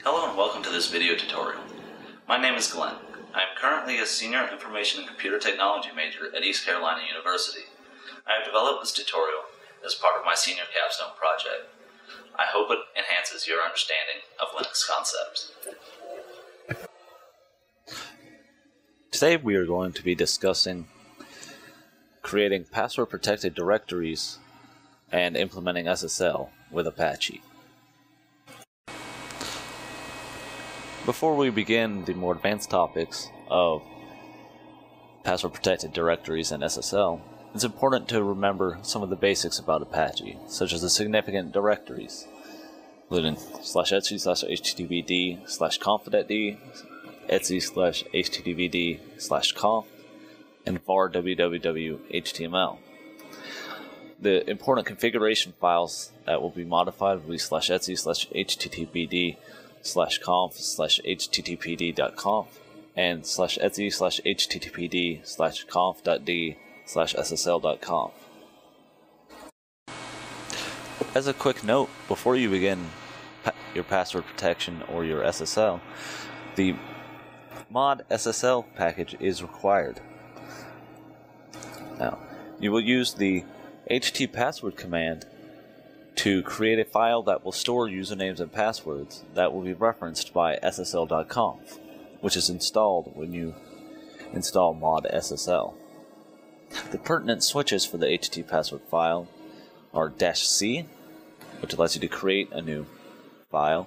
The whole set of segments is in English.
Hello and welcome to this video tutorial. My name is Glenn. I am currently a Senior Information and Computer Technology major at East Carolina University. I have developed this tutorial as part of my senior capstone project. I hope it enhances your understanding of Linux concepts. Today we are going to be discussing creating password-protected directories and implementing SSL with Apache. Before we begin the more advanced topics of password-protected directories and SSL, it's important to remember some of the basics about Apache, such as the significant directories, including /etc/httpd/conf.d, etc/httpd/conf, and var www.html. The important configuration files that will be modified will be /etc/httpd/conf/httpd.conf and /etc/httpd/conf.d/ssl.conf. As a quick note, before you begin your password protection or your SSL, the mod SSL package is required. Now, you will use the htpassword command to create a file that will store usernames and passwords that will be referenced by ssl.conf, which is installed when you install mod SSL. The pertinent switches for the htpassword file are -c, which allows you to create a new file,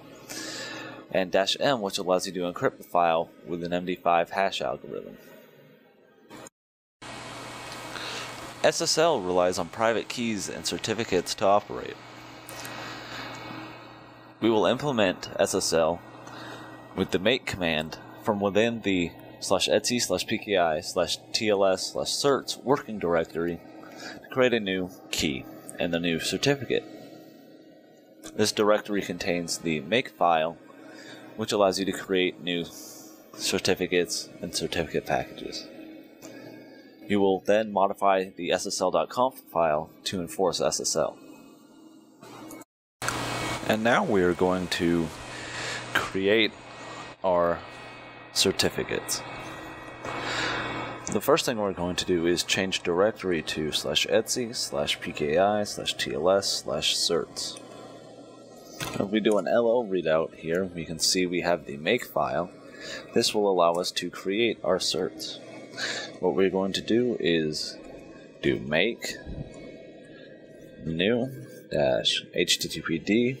and -m, which allows you to encrypt the file with an MD5 hash algorithm. SSL relies on private keys and certificates to operate. We will implement SSL with the make command from within the /etc/pki/tls/certs working directory to create a new key and a new certificate. This directory contains the make file, which allows you to create new certificates and certificate packages. You will then modify the ssl.conf file to enforce SSL. And now we are going to create our certificates. The first thing we're going to do is change directory to /etc/pki/tls/certs. If we do an LO readout here, we can see we have the make file. This will allow us to create our certs. What we're going to do is do make new -httpd.pem.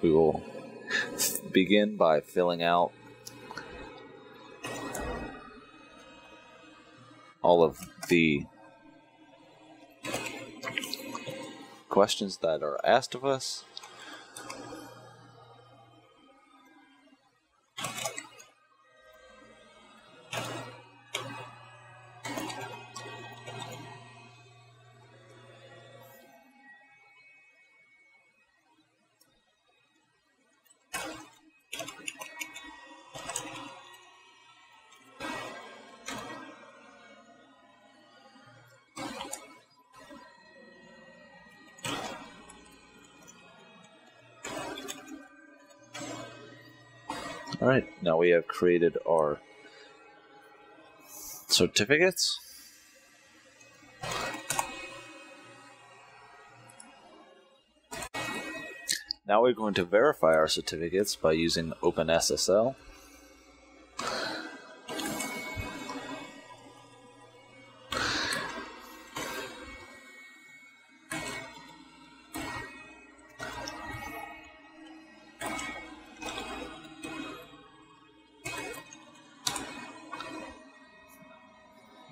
We will begin by filling out all of the questions that are asked of us. Alright, now we have created our certificates. Now we're going to verify our certificates by using OpenSSL.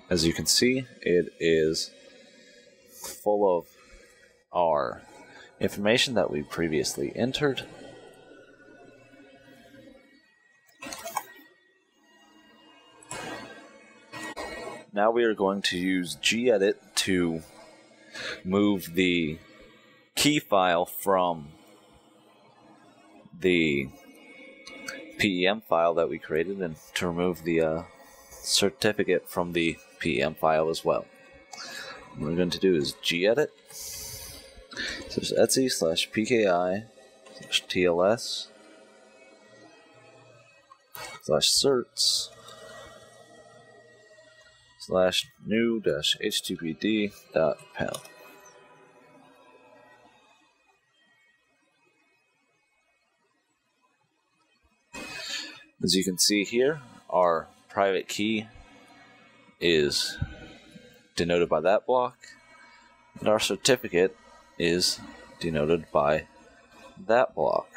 As you can see, it is full of our information that we previously entered. Now we are going to use gedit to move the key file from the PEM file that we created and to remove the certificate from the PEM file as well. what we're going to do is gedit. So it's etsy/pki/tls /certs/new-httpd.pal. As you can see here, our private key is denoted by that block, and our certificate is denoted by that block.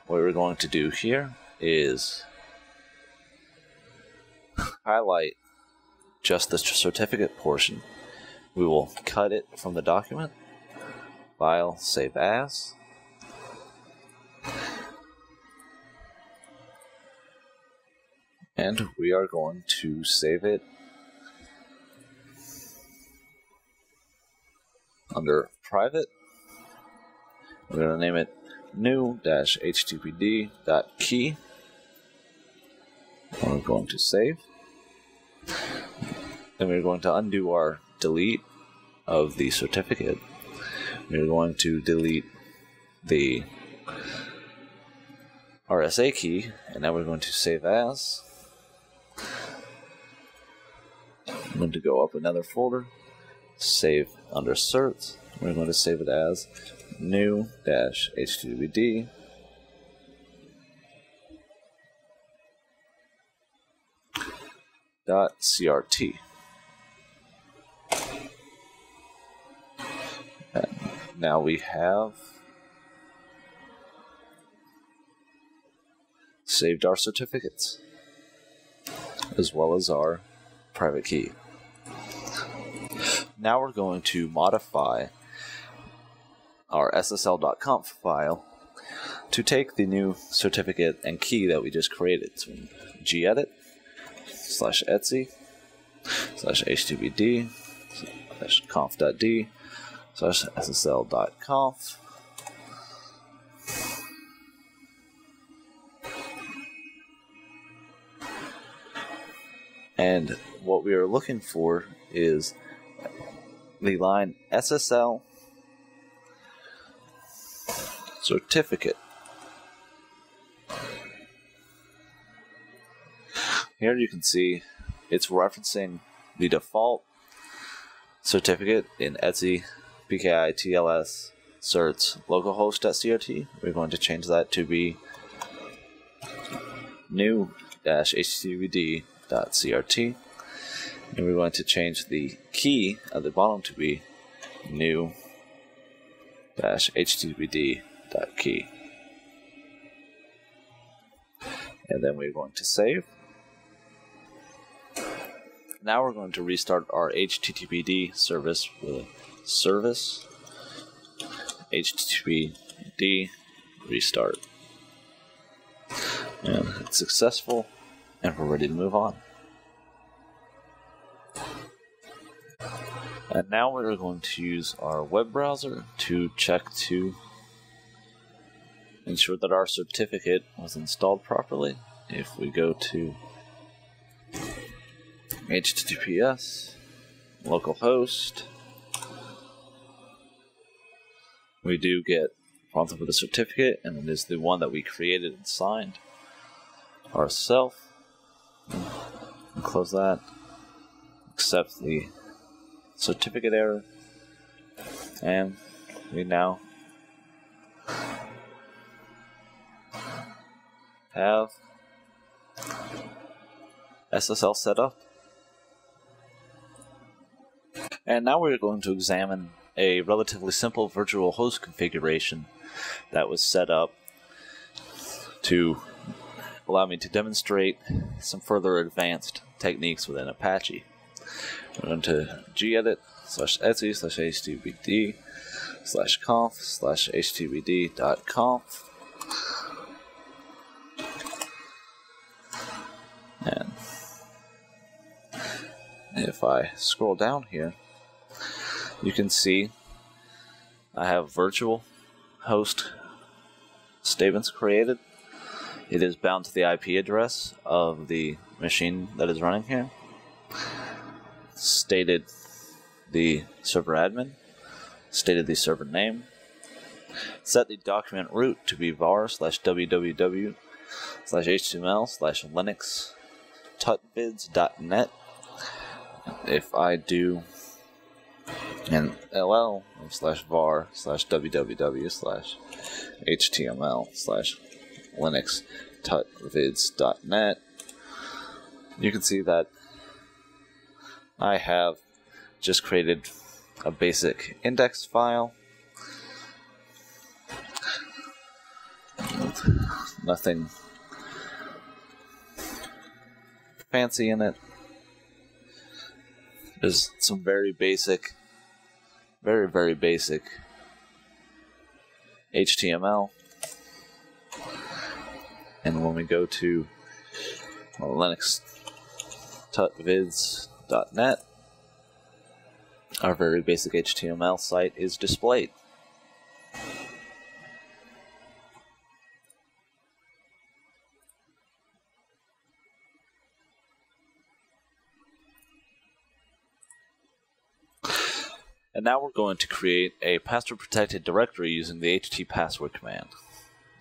What we're going to do here is highlight just the certificate portion. We will cut it from the document, File, Save As, and we are going to save it under private. We're going to name it new-httpd.key. We're going to save. Then we're going to undo our delete of the certificate. We're going to delete the RSA key, and now we're going to save as. I'm going to go up another folder, save under certs. We're going to save it as new-httpd .crt. And now we have saved our certificates as well as our private key. Now we're going to modify our ssl.conf file to take the new certificate and key that we just created. So gedit /etsy/httpd/conf.d/ssl.conf. And what we are looking for is the line SSL certificate. Here you can see it's referencing the default certificate in Etsy PKI TLS certs localhost.crt. We're going to change that to be new-httpd.crt, and we're going to change the key at the bottom to be new-httpd.key. And then we're going to save. Now we're going to restart our HTTPD service with a service HTTPD restart. And it's successful, and we're ready to move on. And now we're going to use our web browser to check to ensure that our certificate was installed properly. If we go to HTTPS localhost, we do get prompted with a certificate, and it is the one that we created and signed ourselves. Close that. Accept the certificate error, and we now have SSL set up. And now we're going to examine a relatively simple virtual host configuration that was set up to allow me to demonstrate some further advanced techniques within Apache. We're going to gedit /etsy/httpd/conf/httpd.conf. And if I scroll down here, you can see I have virtual host statements created. It is bound to the IP address of the machine that is running here. stated the server admin, stated the server name, set the document root to be var/www/html/linux tutvids.net. If I do an ll/var/www/html/linux tutvids.net, you can see that I have just created a basic index file. Nothing fancy in it. There's some very basic, very basic HTML. And when we go to Linux tutvids.net, our very basic HTML site is displayed. And now we're going to create a password-protected directory using the ht-password command.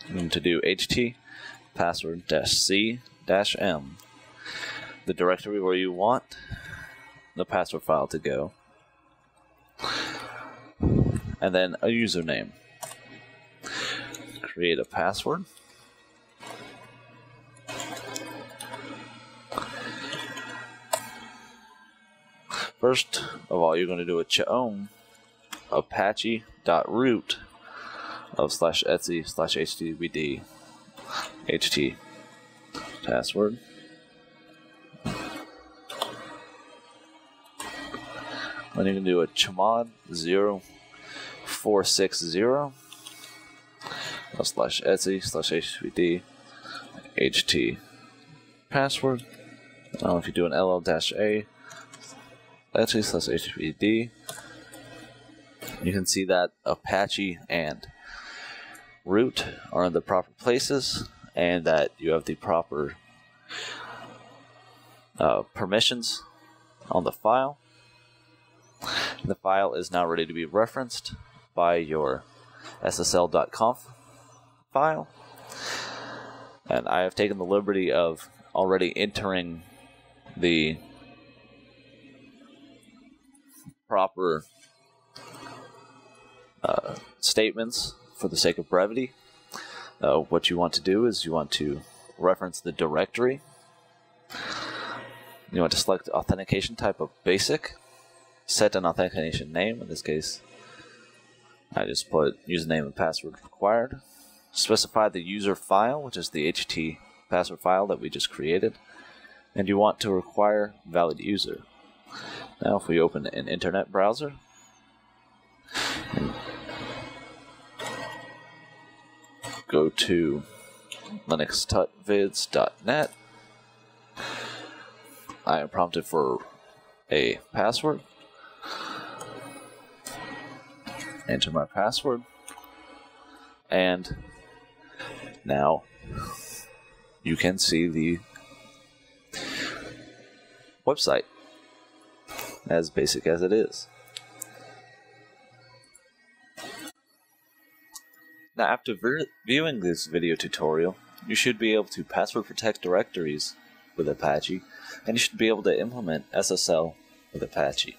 I'm going to do ht-password-c-m, the directory where you want the password file to go, and then a username. Create a password. First of all, you're going to do a chown apache.root of /etc/htbd ht password. Then you can do a chmod 0460 of /etc/htbd ht password. Now if you do an ll-a /htbd, you can see that Apache and root are in the proper places, and that you have the proper permissions on the file. The file is now ready to be referenced by your ssl.conf file, and I have taken the liberty of already entering the proper statements for the sake of brevity. What you want to do is you want to reference the directory. You want to select the authentication type of basic, set an authentication name. In this case, I just put username and password required. Specify the user file, which is the HT password file that we just created, and you want to require valid user. Now if we open an internet browser, go to linuxtutvids.net, I am prompted for a password. Enter my password, and now you can see the website, as basic as it is. Now, after viewing this video tutorial, you should be able to password protect directories with Apache, and you should be able to implement SSL with Apache.